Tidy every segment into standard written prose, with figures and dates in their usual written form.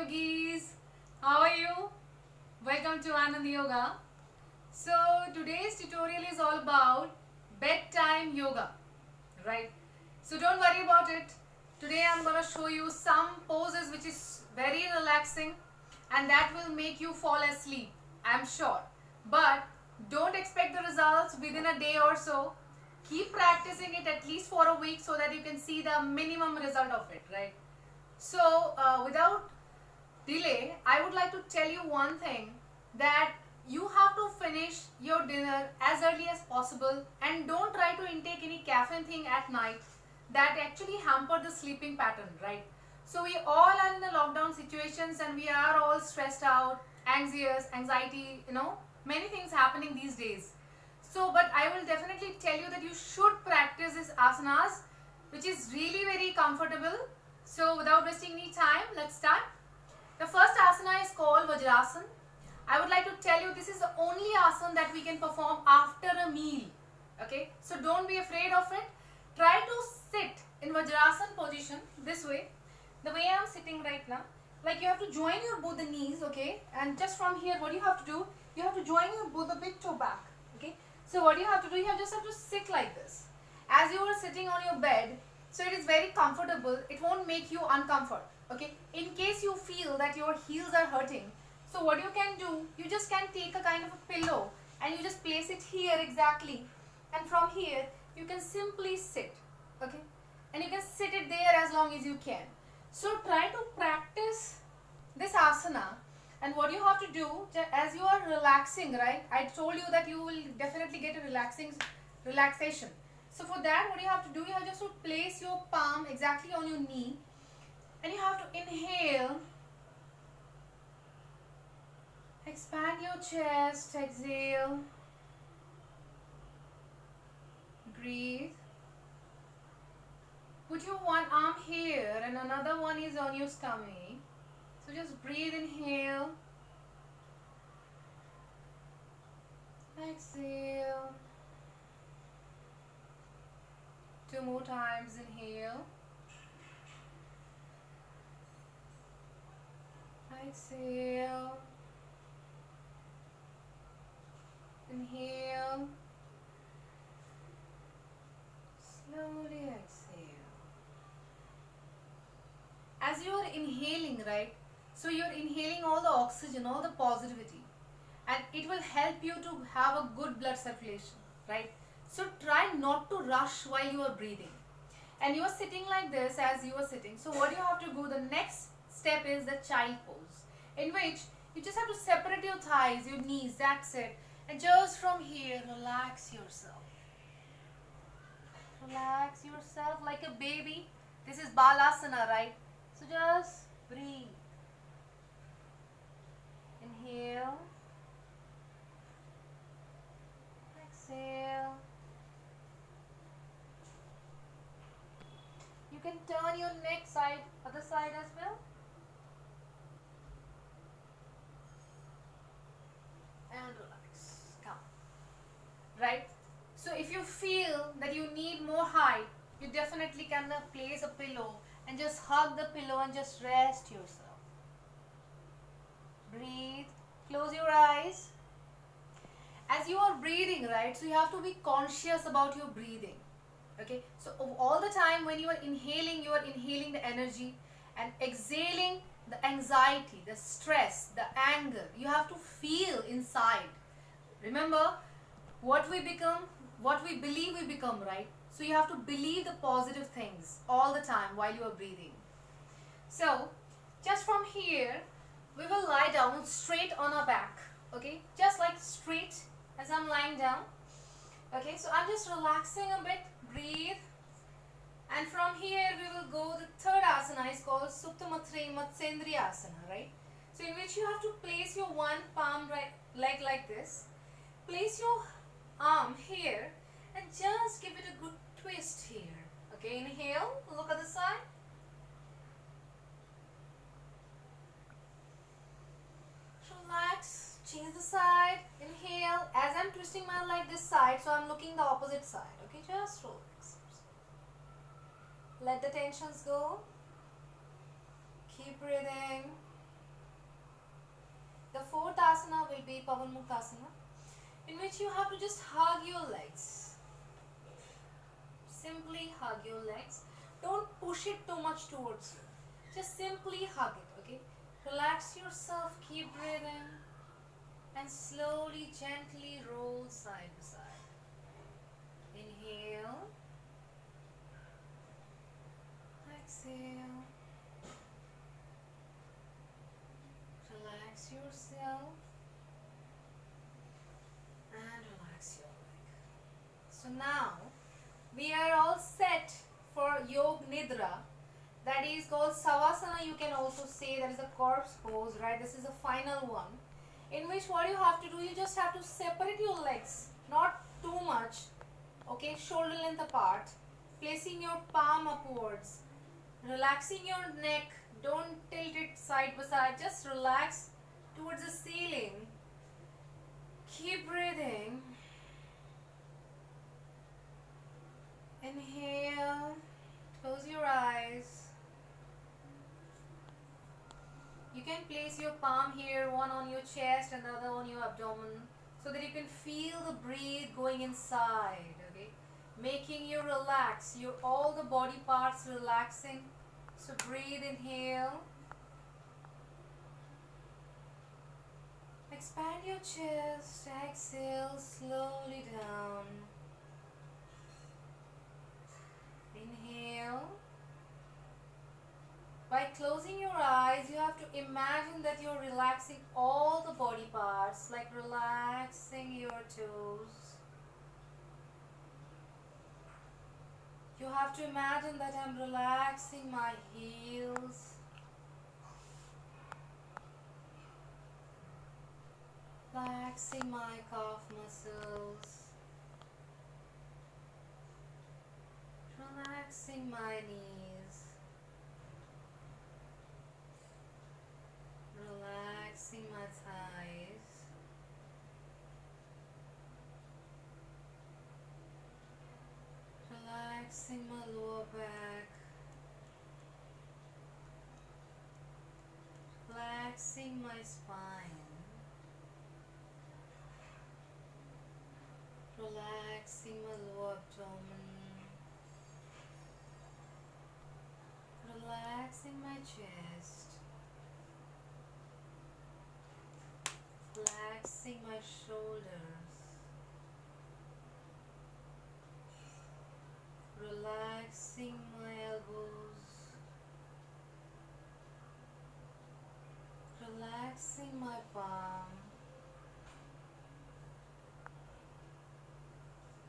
yogis, how are you? Welcome to Anand Yoga. So today's tutorial is all about bedtime yoga, right? So don't worry about it. Today I'm going to show you some poses which is very relaxing and that will make you fall asleep, I'm sure. But don't expect the results within a day or so. Keep practicing it at least for a week so that you can see the minimum result of it, right? So without delay, I would like to tell you one thing, that you have to finish your dinner as early as possible and don't try to intake any caffeine thing at night that actually hamper the sleeping pattern, right? So we all are in the lockdown situations and we are all stressed out, anxious, anxiety, many things happening these days. So but I will definitely tell you that you should practice these asanas, which is really very comfortable. So without wasting any time, let's start. The first asana is called Vajrasana. I would like to tell you this is the only asana that we can perform after a meal. Okay, so don't be afraid of it. Try to sit in Vajrasana position this way, the way I am sitting right now. Like you have to join your both the knees, okay? And just from here, what you have to do, you have to join your both the big toe back, okay? So what you have to do, just have to sit like this. As you are sitting on your bed, so it is very comfortable. It won't make you uncomfort, okay? In case you feel that your heels are hurting, so what you can do, you just can take a kind of a pillow and you just place it here exactly. And from here, you can simply sit, okay? And you can sit it there as long as you can. So try to practice this asana. And what you have to do, as you are relaxing, right? I told you that you will definitely get a relaxation. So for that, what you have to do, you have just to place your palm exactly on your knee. And you have to inhale. Expand your chest, exhale. Breathe. Put your one arm here and another one is on your stomach. So just breathe, inhale. Exhale. 2 more times, inhale. Exhale. Inhale. Slowly exhale. As you are inhaling, right? So you are inhaling all the oxygen, all the positivity. And it will help you to have a good blood circulation, right? So try not to rush while you are breathing. And you are sitting like this as you are sitting. So what you have to do, the next step is the child pose, in which you just have to separate your thighs, your knees, that's it. And just from here, relax yourself. Relax yourself like a baby. This is Balasana, right? So just breathe. Inhale. Exhale. You can turn your neck side, other side as well. And relax. Come. Right? So if you feel that you need more height, you definitely can place a pillow and just hug the pillow and just rest yourself. Breathe. Close your eyes. As you are breathing, right, so you have to be conscious about your breathing. Okay, so all the time when you are inhaling the energy, and exhaling the anxiety, the stress, the anger. You have to feel inside. Remember, what we become, what we believe we become, right? So you have to believe the positive things all the time while you are breathing. So just from here, we will lie down straight on our back. Okay, just like straight as I'm lying down. Okay, so I'm just relaxing a bit. Breathe. And from here we will go, the third asana is called Supta Matsendriya Asana, right? So in which you have to place your one palm leg like this. Place your arm here and just give it a good twist here. Okay, inhale, look at the side. Relax, change the side, inhale. As I'm twisting my leg this side, so I'm looking the opposite side. Okay, just relax. Let the tensions go. Keep breathing. Pavamuktasana, in which you have to just hug your legs. Simply hug your legs. Don't push it too much towards you. Just simply hug it, okay? Relax yourself, keep breathing, and slowly, gently roll side to side. Inhale. Exhale. Relax yourself and relax your leg. So now we are all set for Yog Nidra. That is called Savasana. You can also say that is a corpse pose, right? This is the final one, in which what you have to do, you just have to separate your legs, not too much, okay? Shoulder length apart, placing your palm upwards, relaxing your neck. Don't tilt it side by side, just relax towards the ceiling. Keep breathing. Inhale, close your eyes. You can place your palm here, one on your chest and the other on your abdomen, so that you can feel the breath going inside, okay? Making you relax, all the body parts relaxing. So breathe, inhale. Expand your chest, exhale slowly down. Inhale. By closing your eyes, you have to imagine that you're relaxing all the body parts, like relaxing your toes. You have to imagine that I'm relaxing my heels, relaxing my calf muscles, relaxing my knees, relaxing my thighs, relaxing my lower back, relaxing my spine, relaxing my lower abdomen, relaxing my chest, relaxing my shoulders, relaxing my elbows, relaxing my palm,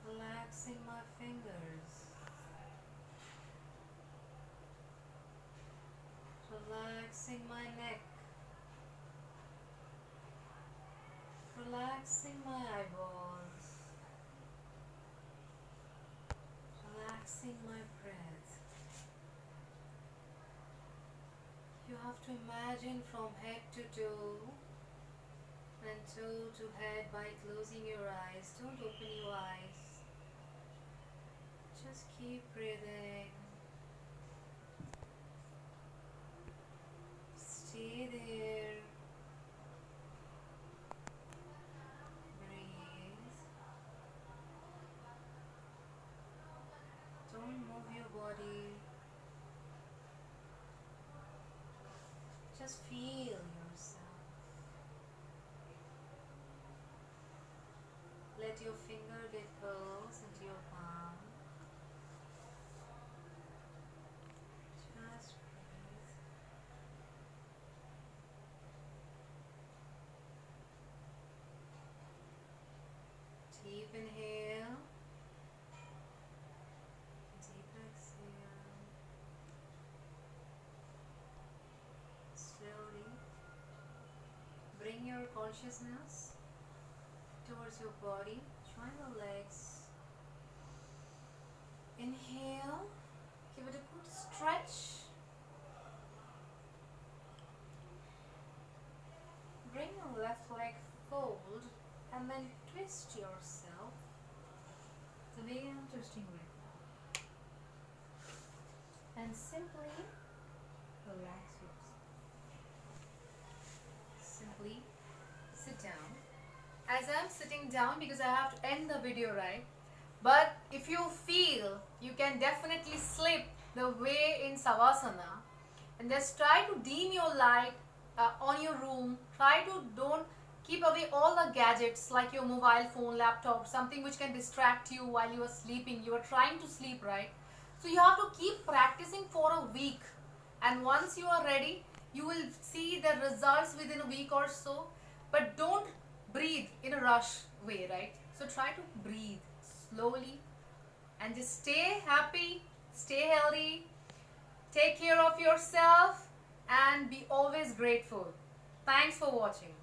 relaxing my fingers, relaxing my neck, relaxing my eyeballs, relaxing my breath. You have to imagine from head to toe and toe to head by closing your eyes. Don't open your eyes. Just keep breathing. Stay there. Breathe. Don't move your body. Just feel yourself. Let your finger get curls into your palm. Just breathe. Deep inhale. Deep exhale. Slowly bring your consciousness towards your body. Join the legs. Inhale. Give it a good stretch. Bring your left leg forward and then twist yourself the way I'm twisting right now. And simply relax yourself. Simply sit down winding down because I have to end the video, right? But if you feel, you can definitely sleep the way in Savasana, and just try to dim your light on your room. Try to don't keep away all the gadgets like your mobile phone, laptop, something which can distract you while you are sleeping. You are trying to sleep, right? So you have to keep practicing for a week, and once you are ready, you will see the results within a week or so. But don't breathe in a rush way, right? So try to breathe slowly and just stay happy, stay healthy, take care of yourself, and be always grateful. Thanks for watching.